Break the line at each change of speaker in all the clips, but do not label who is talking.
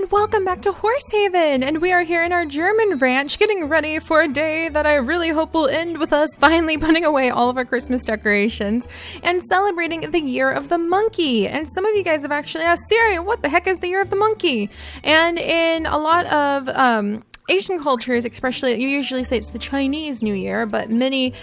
and welcome back to Horsehaven, and we are here in our German ranch getting ready for a day that I really hope will end with us finally putting away all of our Christmas decorations and celebrating the Year of the Monkey. And some of you guys have actually asked, Seri, what the heck is the Year of the Monkey? And in a lot of Asian cultures, especially, you usually say it's the Chinese New Year, but many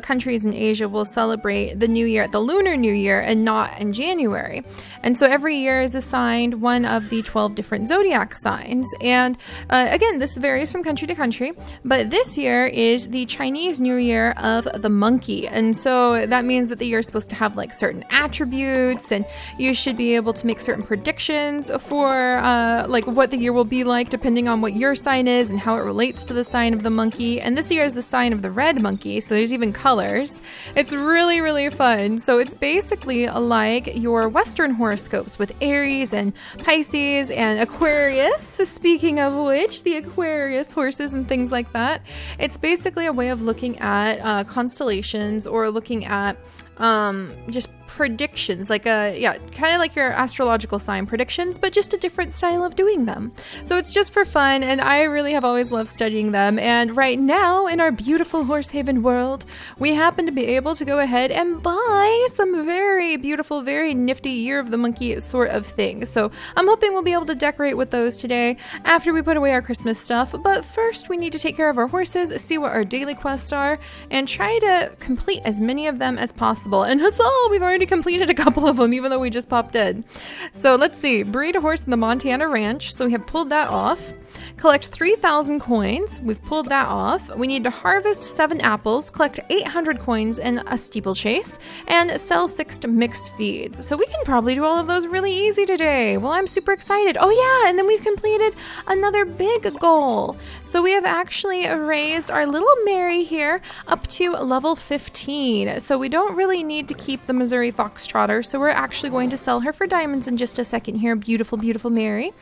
countries in Asia will celebrate the New Year at the Lunar New Year and not in January. And so every year is assigned one of the 12 different zodiac signs. And again, this varies from country to country, but this year is the Chinese New Year of the monkey. And so that means that the year is supposed to have like certain attributes, and you should be able to make certain predictions for like what the year will be like depending on what your sign is and how it relates to the sign of the monkey. And this year is the sign of the red monkey, so there's even colors. It's really, really fun. So it's basically like your Western horoscopes with Aries and Pisces and Aquarius. Speaking of which, the Aquarius horses and things like that. It's basically a way of looking at constellations or looking at just predictions, like kind of like your astrological sign predictions, but just a different style of doing them. So it's just for fun, and I really have always loved studying them. And right now in our beautiful Horsehaven world, we happen to be able to go ahead and buy some very beautiful, very nifty Year of the Monkey sort of things. So I'm hoping we'll be able to decorate with those today after we put away our Christmas stuff. But first we need to take care of our horses, see what our daily quests are, and try to complete as many of them as possible. And huzzah, we've already completed a couple of them, even though we just popped in. So let's see, breed a horse in the Montana ranch. So we have pulled that off. Collect 3,000 coins. We've pulled that off. We need to harvest 7 apples, collect 800 coins in a steeplechase, and sell 6 mixed feeds. So we can probably do all of those really easy today. Well, I'm super excited. Oh yeah, and then we've completed another big goal. So we have actually raised our little Mary here up to level 15. So we don't really need to keep the Missouri Foxtrotter. So we're actually going to sell her for diamonds in just a second here. Beautiful, beautiful Mary.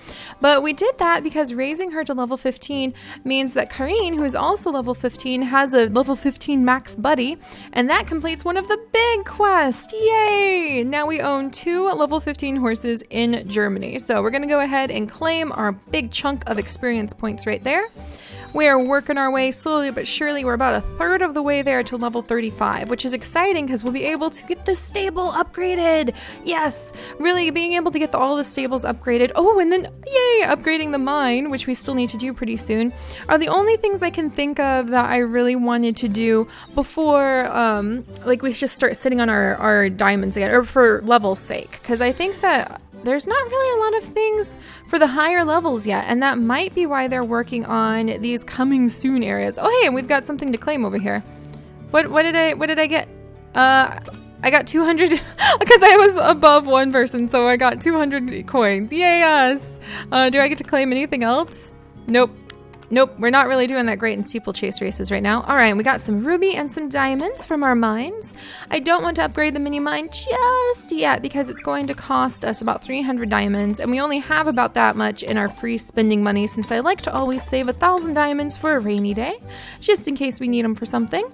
But we did that because raising her to level 15 means that Karine, who is also level 15, has a level 15 max buddy, and that completes one of the big quests. Yay! Now we own 2 level 15 horses in Germany. So we're going to go ahead and claim our big chunk of experience points right there. We are working our way slowly but surely. We're about a third of the way there to level 35, which is exciting because we'll be able to get the stable upgraded. Yes, really being able to get all the stables upgraded. Oh, and then, yay, upgrading the mine, which we still need to do pretty soon, are the only things I can think of that I really wanted to do before, like we just start sitting on our diamonds again, or for level's sake, because I think that there's not really a lot of things for the higher levels yet, and that might be why they're working on these coming soon areas. Oh hey, and we've got something to claim over here. What did I get? I got 200 because I was above one person, so I got 200 coins. Yay us! Do I get to claim anything else? Nope, we're not really doing that great in steeplechase races right now. All right, we got some ruby and some diamonds from our mines. I don't want to upgrade the mini mine just yet because it's going to cost us about 300 diamonds, and we only have about that much in our free spending money since I like to always save 1,000 diamonds for a rainy day, just in case we need them for something.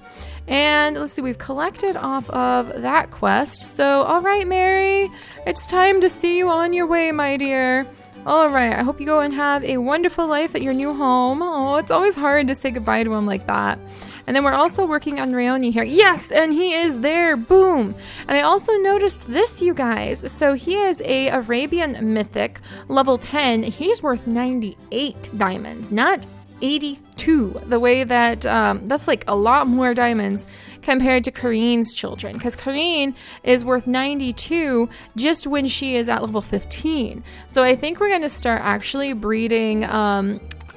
And let's see, we've collected off of that quest. So, all right, Mary, it's time to see you on your way, my dear. All right, I hope you go and have a wonderful life at your new home. Oh, it's always hard to say goodbye to him like that. And then we're also working on Rayoni here. Yes, and he is there. Boom. And I also noticed this, you guys. So he is a Arabian Mythic, level 10. He's worth 98 diamonds, not 82. The way that, that's like a lot more diamonds compared to Karine's children, because Karine is worth 92 just when she is at level 15. So I think we're going to start actually breeding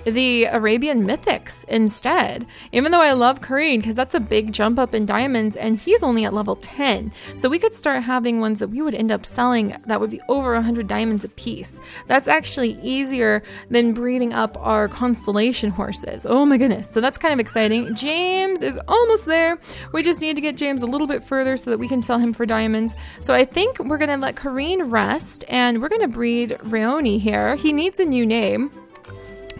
the Arabian Mythics instead, even though I love Karine because that's a big jump up in diamonds, and he's only at level 10. So we could start having ones that we would end up selling that would be over 100 diamonds a piece. That's actually easier than breeding up our constellation horses. Oh my goodness. So that's kind of exciting. James is almost there. We just need to get James a little bit further so that we can sell him for diamonds. So I think we're going to let Karine rest, and we're going to breed Rayoni here. He needs a new name,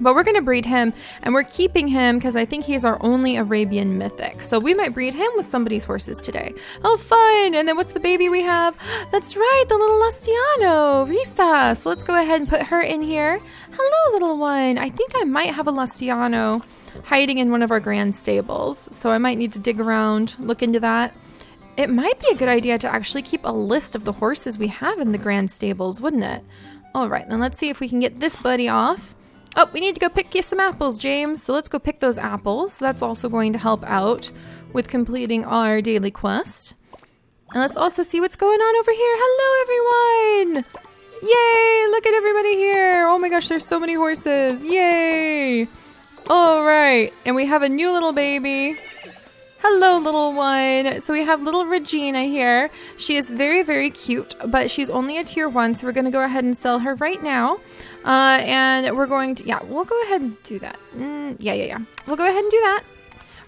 But we're going to breed him, and we're keeping him because I think he's our only Arabian mythic. So we might breed him with somebody's horses today. Oh, fun! And then what's the baby we have? That's right, the little Lastiano, Risa. So let's go ahead and put her in here. Hello, little one. I think I might have a Lastiano hiding in one of our grand stables. So I might need to dig around, look into that. It might be a good idea to actually keep a list of the horses we have in the grand stables, wouldn't it? All right, then let's see if we can get this buddy off. Oh, we need to go pick you some apples, James. So let's go pick those apples. That's also going to help out with completing our daily quest. And let's also see what's going on over here. Hello, everyone! Yay! Look at everybody here. Oh my gosh, there's so many horses. Yay! All right, and we have a new little baby. Hello, little one. So we have little Regina here. She is very, very cute, but she's only a tier 1, so we're going to go ahead and sell her right now. And we're going to, we'll go ahead and do that. Yeah. We'll go ahead and do that.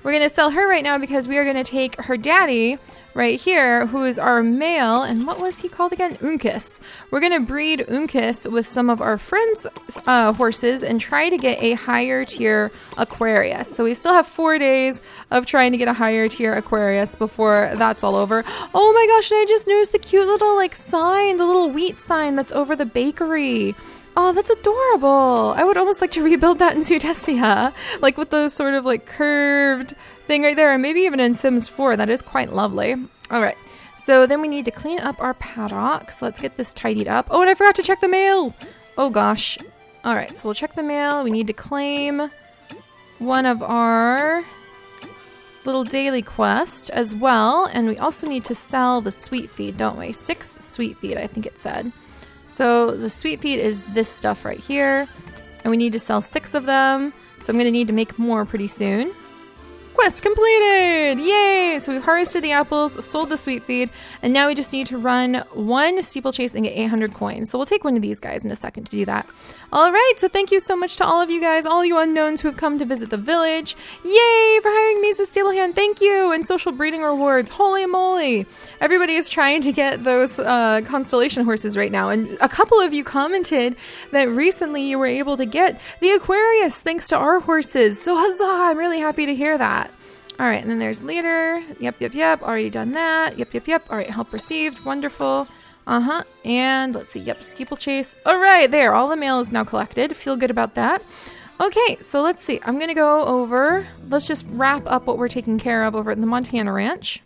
We're going to sell her right now because we are going to take her daddy right here, who is our male. And what was he called again? Uncas. We're going to breed Uncas with some of our friends' horses and try to get a higher tier Aquarius. So we still have 4 days of trying to get a higher tier Aquarius before that's all over. Oh my gosh, and I just noticed the cute little sign, the little wheat sign that's over the bakery. Oh, that's adorable. I would almost like to rebuild that in Zutesia, like with the sort of curved thing right there, and maybe even in Sims 4. That is quite lovely. All right, so then we need to clean up our paddock. So let's get this tidied up. Oh, and I forgot to check the mail. Oh gosh. All right, so we'll check the mail. We need to claim one of our little daily quest as well, and we also need to sell the sweet feed, don't we? 6 sweet feed, I think it said. So the sweet feed is this stuff right here, and we need to sell 6 of them. So I'm going to need to make more pretty soon. Quest completed! Yay! So we've harvested the apples, sold the sweet feed, and now we just need to run 1 steeplechase and get 800 coins. So we'll take one of these guys in a second to do that. All right, so thank you so much to all of you guys, all you unknowns who have come to visit the village. Yay for hiring me as a stablehand. Thank you! And social breeding rewards. Holy moly! Everybody is trying to get those constellation horses right now. And a couple of you commented that recently you were able to get the Aquarius thanks to our horses. So huzzah! I'm really happy to hear that. All right, and then there's leader. Yep. Already done that. Yep. All right, help received. Wonderful. And let's see. Yep, steeplechase. All right, there. All the mail is now collected. Feel good about that. Okay, so let's see. I'm going to go over. Let's just wrap up what we're taking care of over at the Montana Ranch.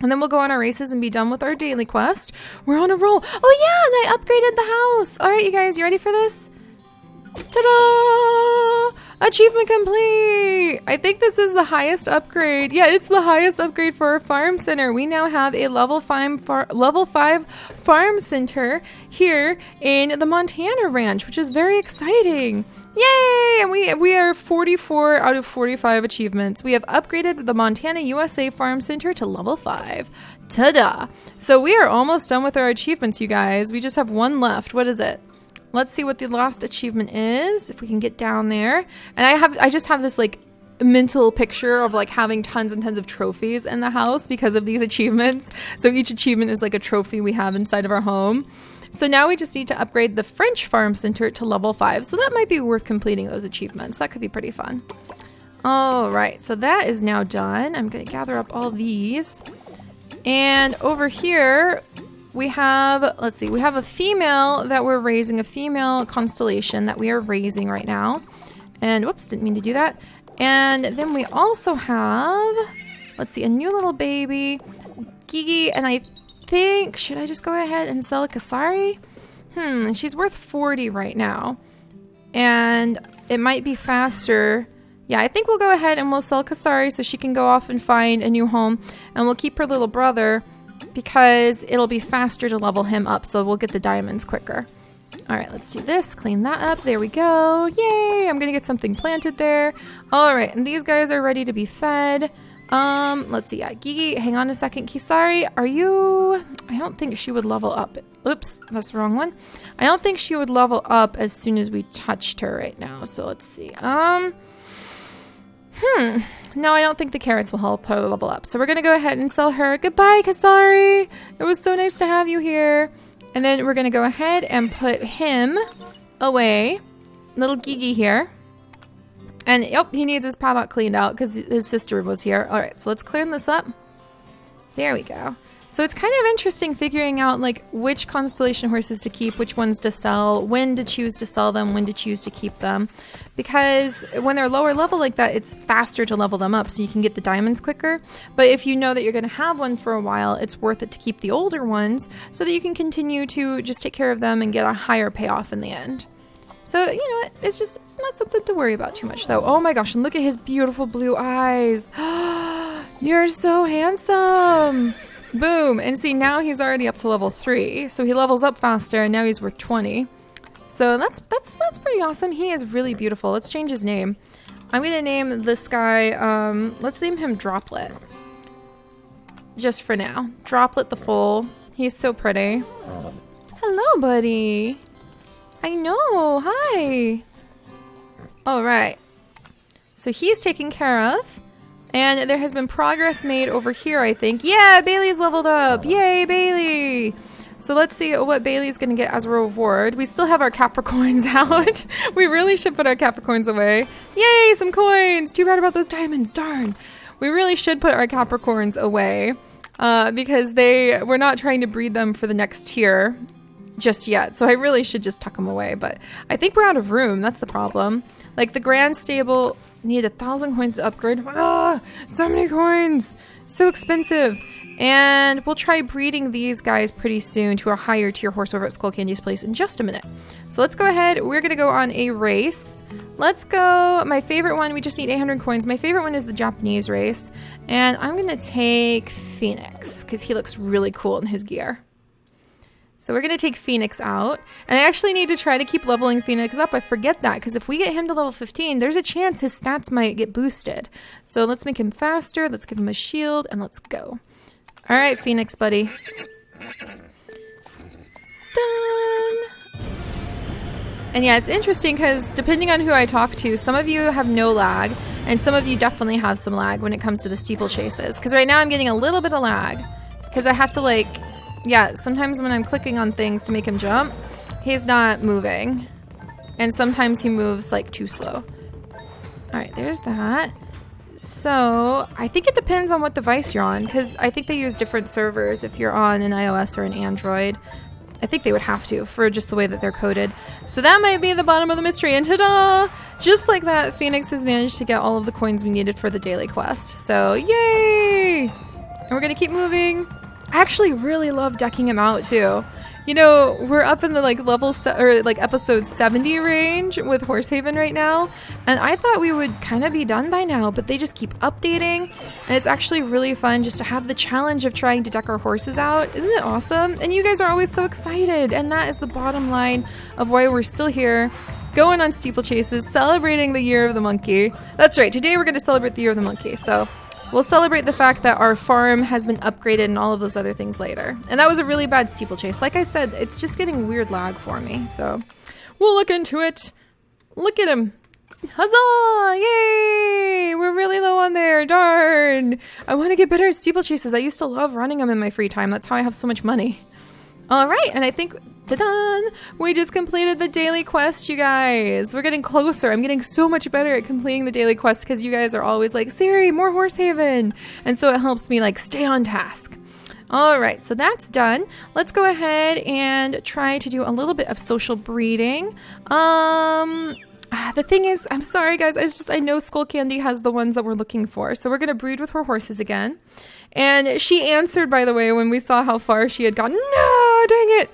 And then we'll go on our races and be done with our daily quest. We're on a roll. Oh yeah, and I upgraded the house. All right, you guys, you ready for this? Ta-da! Achievement complete! I think this is the highest upgrade. Yeah, it's the highest upgrade for our farm center. We now have a level 5 farm center here in the Montana Ranch, which is very exciting. Yay! And we are 44 out of 45 achievements. We have upgraded the Montana USA Farm Center to level 5. Ta-da! So we are almost done with our achievements, you guys. We just have one left. What is it? Let's see what the last achievement is, if we can get down there. And I just have this mental picture of having tons and tons of trophies in the house because of these achievements. So each achievement is like a trophy we have inside of our home. So now we just need to upgrade the French Farm Center to level 5. So that might be worth completing those achievements. That could be pretty fun. All right, so that is now done. I'm going to gather up all these. And over here, we have, let's see, we have a female that we're raising, a female constellation that we are raising right now. And whoops, didn't mean to do that. And then we also have, let's see, a new little baby, Gigi, and I think, should I just go ahead and sell a Kasari? She's worth 40 right now. And it might be faster. Yeah, I think we'll go ahead and we'll sell Kasari so she can go off and find a new home. And we'll keep her little brother because it'll be faster to level him up. So we'll get the diamonds quicker. All right, let's do this. Clean that up. There we go. Yay! I'm going to get something planted there. All right, and these guys are ready to be fed. Let's see. Yeah, Gigi, hang on a second. Kisari, are you... I don't think she would level up. Oops, that's the wrong one. I don't think she would level up as soon as we touched her right now. So let's see. No, I don't think the carrots will help her level up. So we're going to go ahead and sell her. Goodbye, Kasari. It was so nice to have you here. And then we're going to go ahead and put him away. Little Gigi here. And yep, he needs his paddock cleaned out because his sister was here. All right, so let's clean this up. There we go. So it's kind of interesting figuring out like which constellation horses to keep, which ones to sell, when to choose to sell them, when to choose to keep them. Because when they're lower level like that, it's faster to level them up so you can get the diamonds quicker. But if you know that you're going to have one for a while, it's worth it to keep the older ones so that you can continue to just take care of them and get a higher payoff in the end. So, you know what, it's not something to worry about too much though. Oh my gosh, and look at his beautiful blue eyes. You're so handsome. Boom. And see, now he's already up to level 3. So he levels up faster and now he's worth 20. So that's pretty awesome. He is really beautiful. Let's change his name. I'm going to name this guy, let's name him Droplet. Just for now. Droplet the foal. He's so pretty. Hello, buddy. I know. Hi. All right. So he's taken care of. And there has been progress made over here, I think. Yeah, Bailey's leveled up. Yay, Bailey. So let's see what Bailey's going to get as a reward. We still have our Capricorns out. We really should put our Capricorns away. Yay, some coins. Too bad about those diamonds. Darn. We really should put our Capricorns away because we're not trying to breed them for the next tier just yet. So I really should just tuck them away. But I think we're out of room. That's the problem. Like the Grand Stable... Need 1,000 coins to upgrade. Ah, so many coins. So expensive. And we'll try breeding these guys pretty soon to a higher tier horse over at Skull Candy's place in just a minute. So let's go ahead. We're going to go on a race. Let's go. My favorite one, we just need 800 coins. My favorite one is the Japanese race. And I'm going to take Phoenix because he looks really cool in his gear. So we're going to take Phoenix out. And I actually need to try to keep leveling Phoenix up. I forget that because if we get him to level 15, there's a chance his stats might get boosted. So let's make him faster. Let's give him a shield and let's go. All right, Phoenix, buddy. Done. And yeah, it's interesting because depending on who I talk to, some of you have no lag and some of you definitely have some lag when it comes to the steeplechases. Because right now I'm getting a little bit of lag because I have to like... Yeah, sometimes when I'm clicking on things to make him jump, he's not moving. And sometimes he moves like too slow. All right, there's that. So I think it depends on what device you're on because I think they use different servers if you're on an iOS or an Android. I think they would have to for just the way that they're coded. So that might be the bottom of the mystery. And ta-da! Just like that, Phoenix has managed to get all of the coins we needed for the daily quest. So yay! And we're going to keep moving. I actually really love decking him out too. You know, we're up in the like episode 70 range with Horsehaven right now, and I thought we would kind of be done by now, but they just keep updating, and it's actually really fun just to have the challenge of trying to deck our horses out. Isn't it awesome? And you guys are always so excited, and that is the bottom line of why we're still here, going on steeplechases, celebrating the Year of the Monkey. That's right, today we're going to celebrate the Year of the Monkey, so... We'll celebrate the fact that our farm has been upgraded and all of those other things later. And that was a really bad steeplechase. Like I said, it's just getting weird lag for me. So we'll look into it. Look at him. Huzzah! Yay! We're really low on there. Darn. I want to get better at steeplechases. I used to love running them in my free time. That's how I have so much money. All right. And I think, ta-da! We just completed the daily quest, you guys. We're getting closer. I'm getting so much better at completing the daily quest because you guys are always like, Seri, more Horsehaven. And so it helps me like stay on task. All right, so that's done. Let's go ahead and try to do a little bit of social breeding. The thing is, I'm sorry guys, I know Skull Candy has the ones that we're looking for. So we're going to breed with her horses again. And she answered, by the way, when we saw how far she had gone. No, dang it.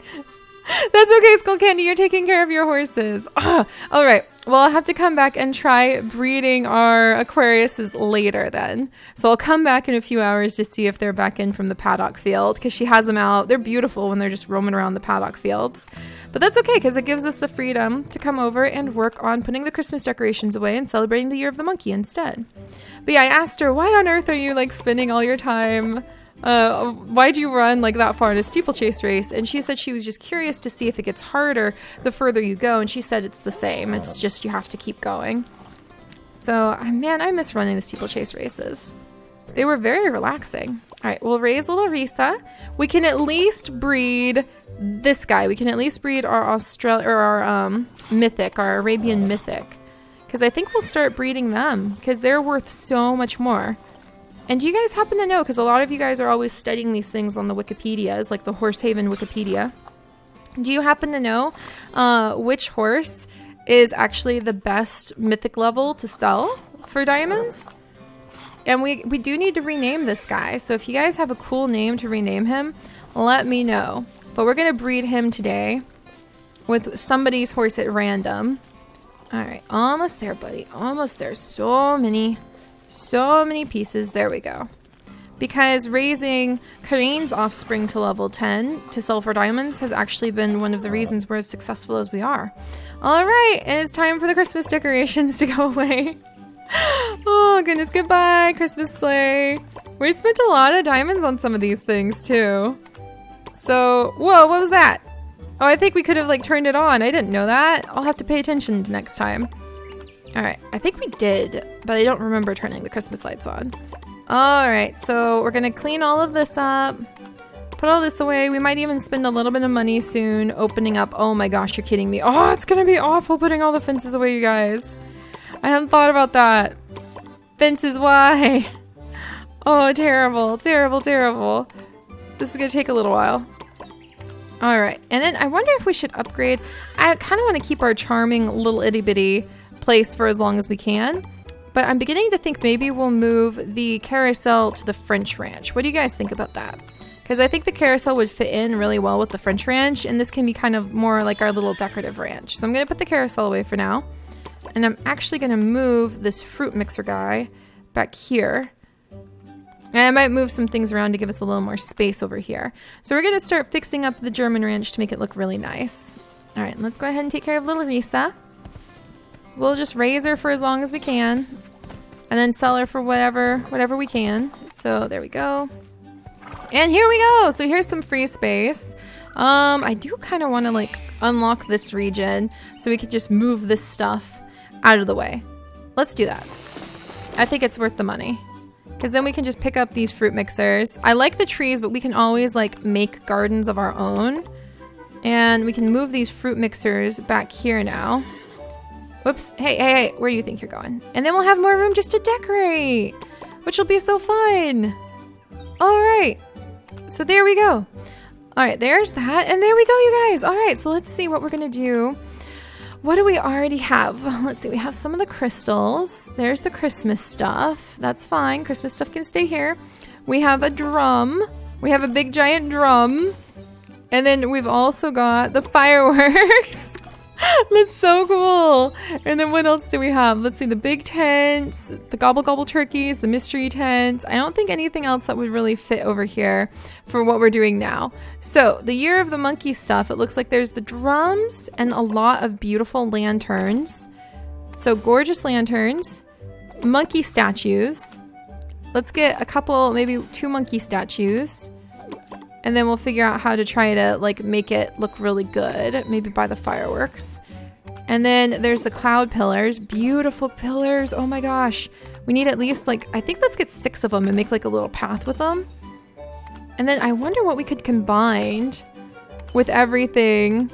That's okay, Skull Candy, you're taking care of your horses. All right, well, I'll have to come back and try breeding our Aquariuses later then. So I'll come back in a few hours to see if they're back in from the paddock field because she has them out. They're beautiful when they're just roaming around the paddock fields. But that's okay because it gives us the freedom to come over and work on putting the Christmas decorations away and celebrating the Year of the Monkey instead. But yeah, I asked her, why on earth are you like spending all your time why'd you run like that far in a steeplechase race? And she said she was just curious to see if it gets harder the further you go. And she said it's the same. It's just you have to keep going. So, man, I miss running the steeplechase races. They were very relaxing. All right, we'll raise little Risa. We can at least breed this guy. We can at least breed our Mythic, our Arabian Mythic. because I think we'll start breeding them because they're worth so much more. And do you guys happen to know, because a lot of you guys are always studying these things on the Wikipedias, like the Horsehaven Wikipedia. Do you happen to know which horse is actually the best mythic level to sell for diamonds? And we do need to rename this guy. So if you guys have a cool name to rename him, let me know. But we're going to breed him today with somebody's horse at random. All right, almost there, buddy. Almost there. So many pieces. There we go. Because raising Karine's offspring to level 10 to sell for diamonds has actually been one of the reasons we're as successful as we are. All right, and it's time for the Christmas decorations to go away. Oh goodness, goodbye Christmas sleigh. We spent a lot of diamonds on some of these things too. So, whoa, what was that? Oh, I think we could have like turned it on. I didn't know that. I'll have to pay attention to next time. All right, I think we did, but I don't remember turning the Christmas lights on. All right, so we're gonna clean all of this up, put all this away. We might even spend a little bit of money soon opening up. Oh my gosh, you're kidding me. Oh, it's gonna be awful putting all the fences away, you guys. I hadn't thought about that. Fences, why? Oh, terrible, terrible, terrible. This is gonna take a little while. All right, and then I wonder if we should upgrade. I kind of want to keep our charming little itty bitty place for as long as we can, but I'm beginning to think maybe we'll move the carousel to the French ranch. What do you guys think about that? Because I think the carousel would fit in really well with the French ranch, and this can be kind of more like our little decorative ranch. So I'm going to put the carousel away for now, and I'm actually going to move this fruit mixer guy back here. And I might move some things around to give us a little more space over here. So we're going to start fixing up the German ranch to make it look really nice. All right, let's go ahead and take care of little Risa. We'll just raise her for as long as we can, and then sell her for whatever we can. So there we go. And here we go. So here's some free space. I do kind of want to like unlock this region so we could just move this stuff out of the way. Let's do that. I think it's worth the money. Because then we can just pick up these fruit mixers. I like the trees, but we can always like make gardens of our own. And we can move these fruit mixers back here now. Whoops. Hey, where do you think you're going? And then we'll have more room just to decorate, which will be so fun. All right. So there we go. All right, there's that. And there we go, you guys. All right, so let's see what we're going to do. What do we already have? Let's see. We have some of the crystals. There's the Christmas stuff. That's fine. Christmas stuff can stay here. We have a drum. We have a big giant drum. And then we've also got the fireworks. That's so cool. And then what else do we have? Let's see. The big tents, the gobble gobble turkeys, the mystery tents. I don't think anything else that would really fit over here for what we're doing now. So the year of the monkey stuff, it looks like there's the drums and a lot of beautiful lanterns. So gorgeous lanterns, monkey statues. Let's get a couple, maybe 2 monkey statues. And then we'll figure out how to try to like make it look really good. Maybe buy the fireworks. And then there's the cloud pillars. Beautiful pillars. Oh my gosh. We need at least like, I think let's get 6 of them and make like a little path with them. And then I wonder what we could combine with everything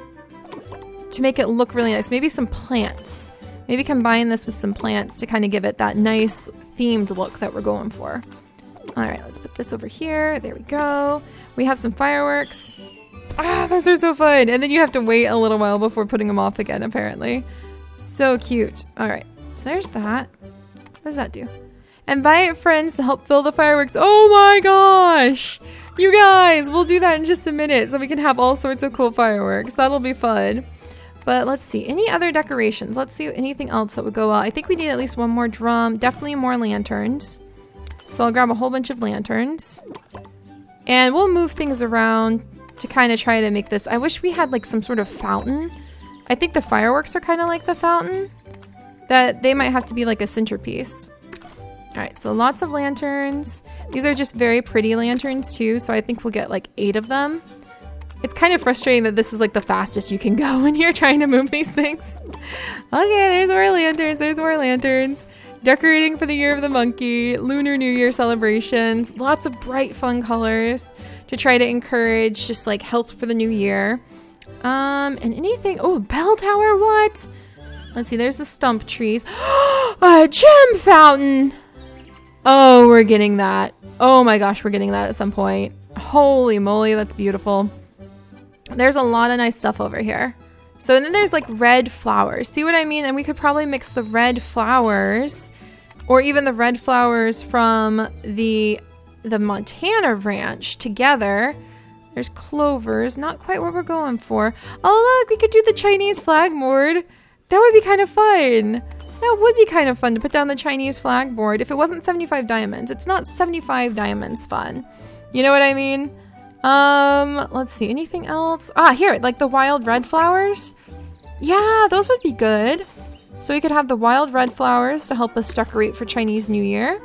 to make it look really nice. Maybe some plants. Maybe combine this with some plants to kind of give it that nice themed look that we're going for. All right, let's put this over here. There we go. We have some fireworks. Ah, those are so fun. And then you have to wait a little while before putting them off again, apparently. So cute. All right, so there's that. What does that do? Invite friends to help fill the fireworks. Oh my gosh. You guys, we'll do that in just a minute so we can have all sorts of cool fireworks. That'll be fun. But let's see. Any other decorations? Let's see anything else that would go well. I think we need at least 1 more drum. Definitely more lanterns. So I'll grab a whole bunch of lanterns. And we'll move things around to kind of try to make this. I wish we had like some sort of fountain. I think the fireworks are kind of like the fountain. That they might have to be like a centerpiece. All right, so lots of lanterns. These are just very pretty lanterns too. So I think we'll get like 8 of them. It's kind of frustrating that this is like the fastest you can go when you're trying to move these things. Okay, there's more lanterns. There's more lanterns. Decorating for the year of the monkey, Lunar New Year celebrations, lots of bright fun colors to try to encourage just like health for the new year. And anything, oh, bell tower, what? Let's see, there's the stump trees. A gem fountain. Oh, we're getting that. Oh my gosh, we're getting that at some point. Holy moly, that's beautiful. There's a lot of nice stuff over here. So then there's like red flowers. See what I mean? And we could probably mix the red flowers or even the red flowers from the Montana ranch together. There's clovers, not quite what we're going for. Oh look, we could do the Chinese flag board. That would be kind of fun. That would be kind of fun to put down the Chinese flag board if it wasn't 75 diamonds. It's not 75 diamonds fun. You know what I mean? Let's see, anything else? Ah, here, like the wild red flowers. Yeah, those would be good. So we could have the wild red flowers to help us decorate for Chinese New Year.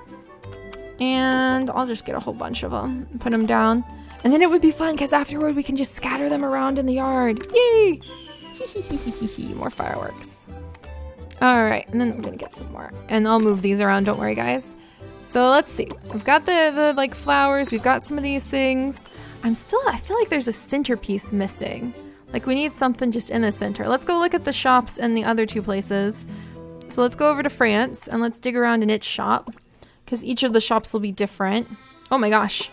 And I'll just get a whole bunch of them and put them down. And then it would be fun because afterward we can just scatter them around in the yard. Yay! More fireworks. All right, and then I'm gonna get some more. And I'll move these around, don't worry guys. So let's see. We've got the like flowers, we've got some of these things. I feel like there's a centerpiece missing. Like we need something just in the center. Let's go look at the shops and the other two places. So let's go over to France and let's dig around in its shop because each of the shops will be different. Oh my gosh.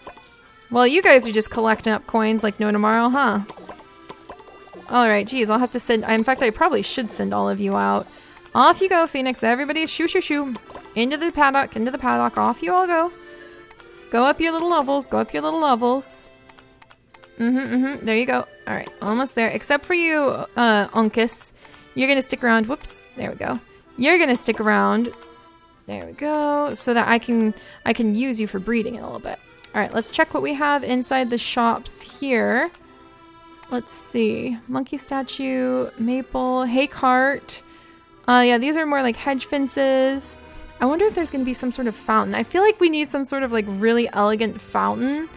Well, you guys are just collecting up coins like no tomorrow, huh? All right, geez, I'll have to send, in fact, I probably should send all of you out. Off you go, Phoenix. Everybody shoo, shoo, shoo. Into the paddock, off you all go. Go up your little levels, There you go. All right, almost there. Except for you, Uncas. You're gonna stick around. Whoops, there we go. You're gonna stick around. There we go. So that I can use you for breeding in a little bit. All right, let's check what we have inside the shops here. Let's see. Monkey statue, maple, hay cart. Yeah, these are more like hedge fences. I wonder if there's going to be some sort of fountain. I feel like we need some sort of like really elegant fountain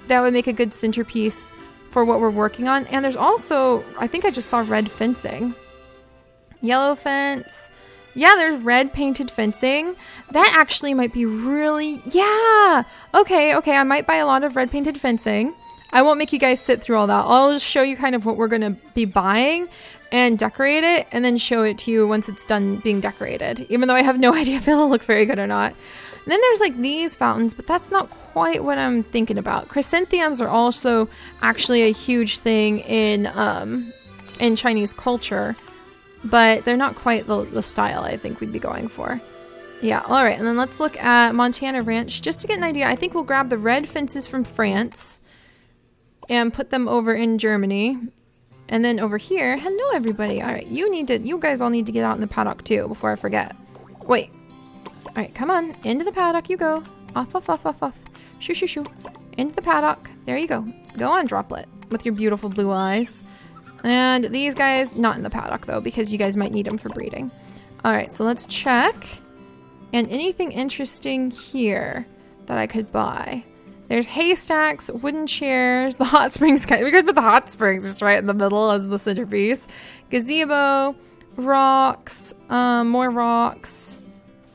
that would make a good centerpiece for what we're working on. And there's also, I think I just saw red fencing. Yellow fence. Yeah, there's red painted fencing. That actually might be really, yeah. Okay, I might buy a lot of red painted fencing. I won't make you guys sit through all that. I'll just show you kind of what we're going to be buying and decorate it and then show it to you once it's done being decorated, even though I have no idea if it'll look very good or not. And then there's like these fountains, but that's not quite what I'm thinking about. Chrysanthemums are also actually a huge thing in Chinese culture, but they're not quite the style I think we'd be going for. Yeah, all right, and then let's look at Montana Ranch just to get an idea. I think we'll grab the red fences from France and put them over in Germany. And then over here, hello everybody. All right, you guys all need to get out in the paddock too before I forget. Wait. All right, come on, into the paddock you go. Off. Shoo, shoo, shoo. Into the paddock. There you go. Go on, Droplet, with your beautiful blue eyes. And these guys, not in the paddock though, because you guys might need them for breeding. All right, so let's check. And anything interesting here that I could buy? There's haystacks, wooden chairs, the hot springs. We could put the hot springs just right in the middle as the centerpiece. Gazebo, rocks, more rocks.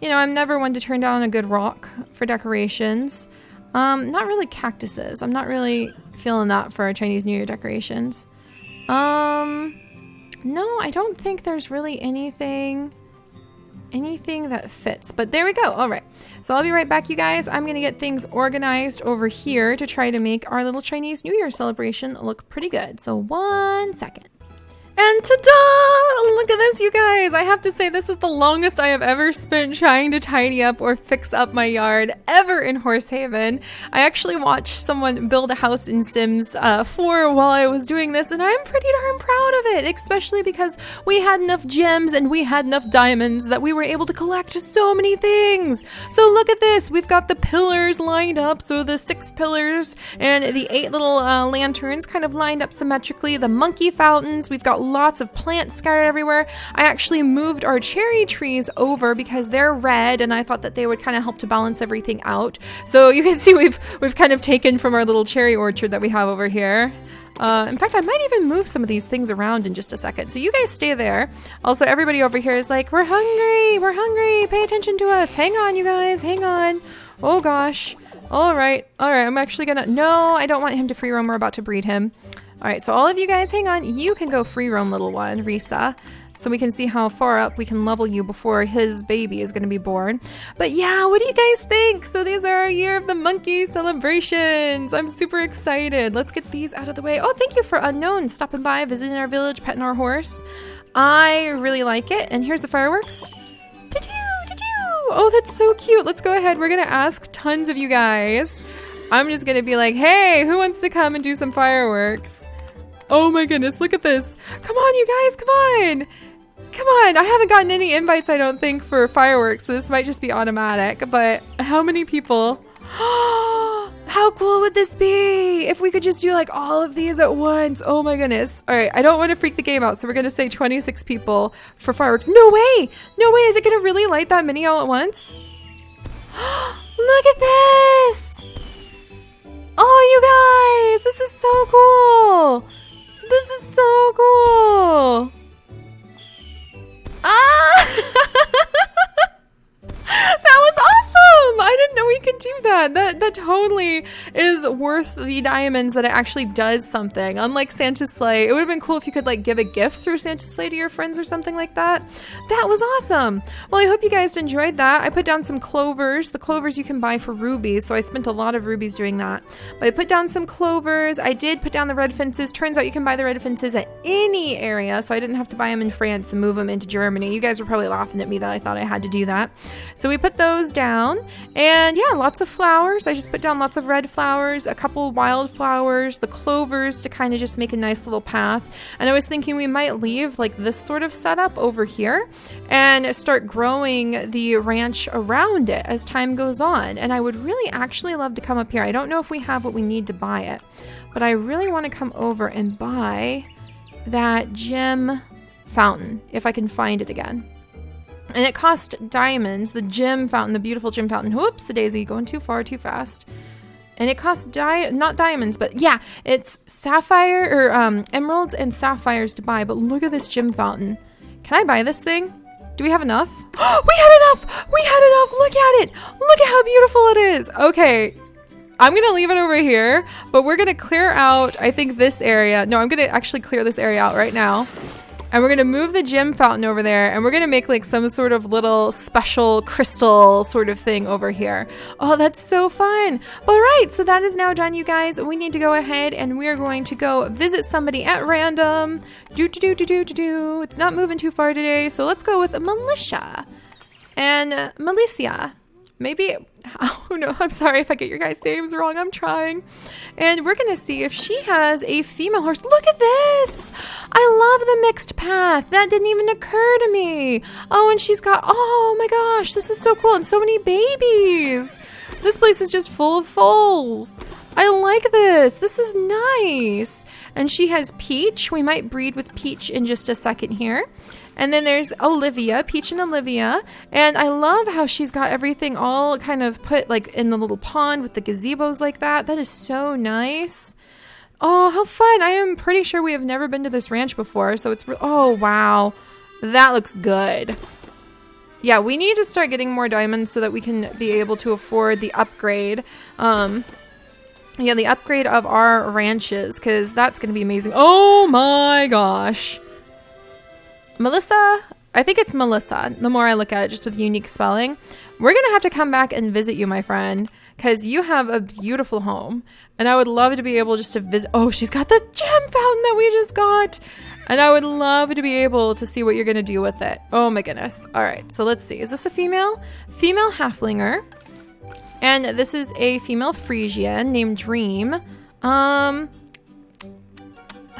You know, I'm never one to turn down a good rock for decorations. Not really cactuses. I'm not really feeling that for our Chinese New Year decorations. No, I don't think there's really anything that fits, but there we go. All right, so I'll be right back, you guys. I'm gonna get things organized over here to try to make our little Chinese New Year celebration look pretty good. So 1 second. And ta-da! Look at this, you guys. I have to say, this is the longest I have ever spent trying to tidy up or fix up my yard ever in Horsehaven. I actually watched someone build a house in Sims 4 while I was doing this, and I'm pretty darn proud of it, especially because we had enough gems and we had enough diamonds that we were able to collect so many things. So look at this. We've got the pillars lined up, so the 6 pillars and the 8 little lanterns kind of lined up symmetrically. The monkey fountains. We've got lots of plants scattered everywhere. I actually moved our cherry trees over because they're red, and I thought that they would kind of help to balance everything out. So you can see we've kind of taken from our little cherry orchard that we have over here. In fact, I might even move some of these things around in just a second. So you guys stay there. Also, everybody over here is like, we're hungry, pay attention to us. Hang on, you guys, hang on. Oh gosh. All right, I'm actually gonna, no, I don't want him to free roam. We're about to breed him. All right, so all of you guys, hang on. You can go free roam, little one, Risa. So we can see how far up we can level you before his baby is going to be born. But yeah, what do you guys think? So these are our Year of the Monkey celebrations. I'm super excited. Let's get these out of the way. Oh, thank you for Unknown stopping by, visiting our village, petting our horse. I really like it. And here's the fireworks. Oh, that's so cute. Let's go ahead. We're going to ask tons of you guys. I'm just going to be like, hey, who wants to come and do some fireworks? Oh my goodness, look at this. Come on, you guys, come on. Come on. I haven't gotten any invites, I don't think, for fireworks. So this might just be automatic. But how many people? How cool would this be if we could just do like all of these at once? Oh my goodness. All right, I don't want to freak the game out. So we're going to say 26 people for fireworks. No way. No way. Is it going to really light that many all at once? Look at this. Oh, you guys, this is so cool. This is so cool. Ah! That was awesome! I didn't know we could do that. That totally is worth the diamonds that it actually does something. Unlike Santa's sleigh, it would have been cool if you could like give a gift through Santa's sleigh to your friends or something like that. That was awesome. Well, I hope you guys enjoyed that. I put down some clovers. The clovers you can buy for rubies, so I spent a lot of rubies doing that. But I put down some clovers. I did put down the red fences. Turns out you can buy the red fences at any area, so I didn't have to buy them in France and move them into Germany. You guys were probably laughing at me that I thought I had to do that. So we put those down, and yeah, lots of flowers. I just put down lots of red flowers, a couple wildflowers, the clovers to kind of just make a nice little path. And I was thinking we might leave like this sort of setup over here and start growing the ranch around it as time goes on. And I would really actually love to come up here. I don't know if we have what we need to buy it, but I really want to come over and buy that gem fountain if I can find it again. And it cost diamonds, the gem fountain, the beautiful gem fountain. Whoops, a daisy, going too far, too fast. And it cost not diamonds, but yeah, it's sapphire or emeralds and sapphires to buy. But look at this gem fountain. Can I buy this thing? Do we have enough? We had enough! We had enough! Look at it! Look at how beautiful it is! Okay, I'm gonna leave it over here, but we're gonna clear out, I think, this area. No, I'm gonna actually clear this area out right now. And we're going to move the gem fountain over there, and we're going to make like some sort of little special crystal sort of thing over here. Oh, that's so fun. All right, so that is now done, you guys. We need to go ahead and we're going to go visit somebody at random. It's not moving too far today, so let's go with Militia and Milicia. Maybe, oh no, I'm sorry if I get your guys' names wrong. I'm trying. And we're going to see if she has a female horse. Look at this. I love the mixed path. That didn't even occur to me. Oh, and she's got, oh my gosh, this is so cool. And so many babies. This place is just full of foals. I like this. This is nice. And she has Peach. We might breed with Peach in just a second here. And then there's Olivia, Peach and Olivia. And I love how she's got everything all kind of put like in the little pond with the gazebos like that. That is so nice. Oh, how fun. I am pretty sure we have never been to this ranch before. So it's, oh, wow. That looks good. Yeah, we need to start getting more diamonds so that we can be able to afford the upgrade. Yeah, the upgrade of our ranches, because that's going to be amazing. Oh my gosh. Melissa, I think it's Melissa, the more I look at it, just with unique spelling. We're going to have to come back and visit you, my friend, because you have a beautiful home. And I would love to be able just to visit. Oh, she's got the gem fountain that we just got. And I would love to be able to see what you're going to do with it. Oh my goodness. All right, so let's see. Is this a female? Female halflinger. And this is a female Frisian named Dream. Halflinger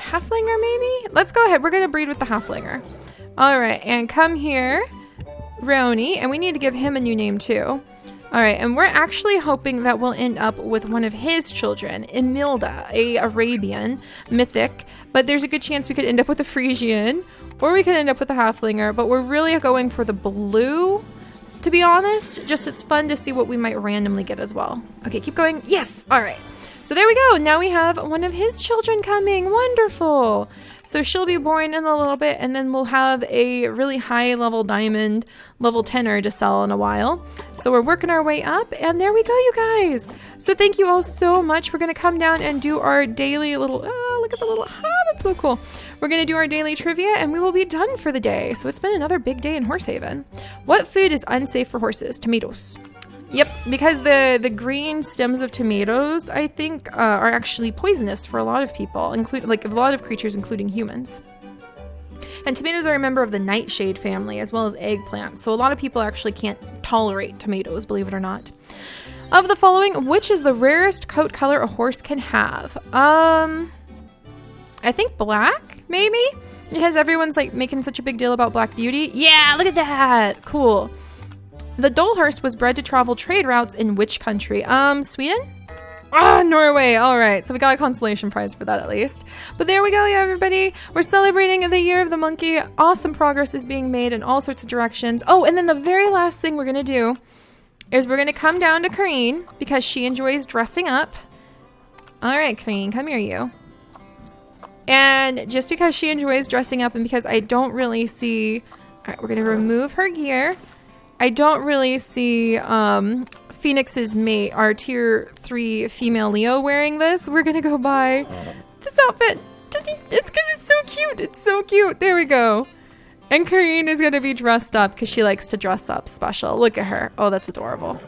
maybe? Let's go ahead. We're going to breed with the halflinger. All right, and come here, Roni, and we need to give him a new name too. All right, and we're actually hoping that we'll end up with one of his children, Emilda, a Arabian mythic, but there's a good chance we could end up with a Frisian, or we could end up with a halflinger, but we're really going for the blue, to be honest. Just it's fun to see what we might randomly get as well. Okay, keep going. Yes, all right. So there we go. Now we have one of his children coming. Wonderful. So she'll be born in a little bit, and then we'll have a really high level diamond, level 10er to sell in a while. So we're working our way up, and there we go, you guys. So thank you all so much. We're going to come down and do our daily little, look look at the little, that's so cool. We're going to do our daily trivia and we will be done for the day. So it's been another big day in Horsehaven. What food is unsafe for horses? Tomatoes. Yep, because the green stems of tomatoes, I think, are actually poisonous for a lot of people, including like a lot of creatures, including humans. And tomatoes are a member of the nightshade family, as well as eggplants. So a lot of people actually can't tolerate tomatoes, believe it or not. Of the following, which is the rarest coat color a horse can have? I think black, maybe? Because everyone's like making such a big deal about Black Beauty. Yeah, look at that. Cool. The Dole horse was bred to travel trade routes in which country? Sweden? Norway. All right. So we got a consolation prize for that at least. But there we go, yeah, everybody. We're celebrating the year of the monkey. Awesome progress is being made in all sorts of directions. Oh, and then the very last thing we're going to do is we're going to come down to Kareen because she enjoys dressing up. All right, Kareen, come here, you. And just because she enjoys dressing up and because I don't really see... All right, we're going to remove her gear. I don't really see Phoenix's mate, our tier 3 female Leo, wearing this. We're going to go buy this outfit. It's because it's so cute. It's so cute. There we go. And Kareen is going to be dressed up because she likes to dress up special. Look at her. Oh, that's adorable.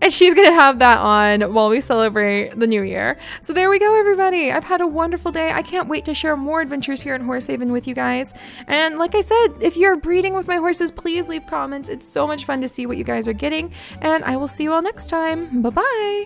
And she's going to have that on while we celebrate the new year. So there we go, everybody. I've had a wonderful day. I can't wait to share more adventures here in Horsehaven with you guys. And like I said, if you're breeding with my horses, please leave comments. It's so much fun to see what you guys are getting. And I will see you all next time. Bye-bye.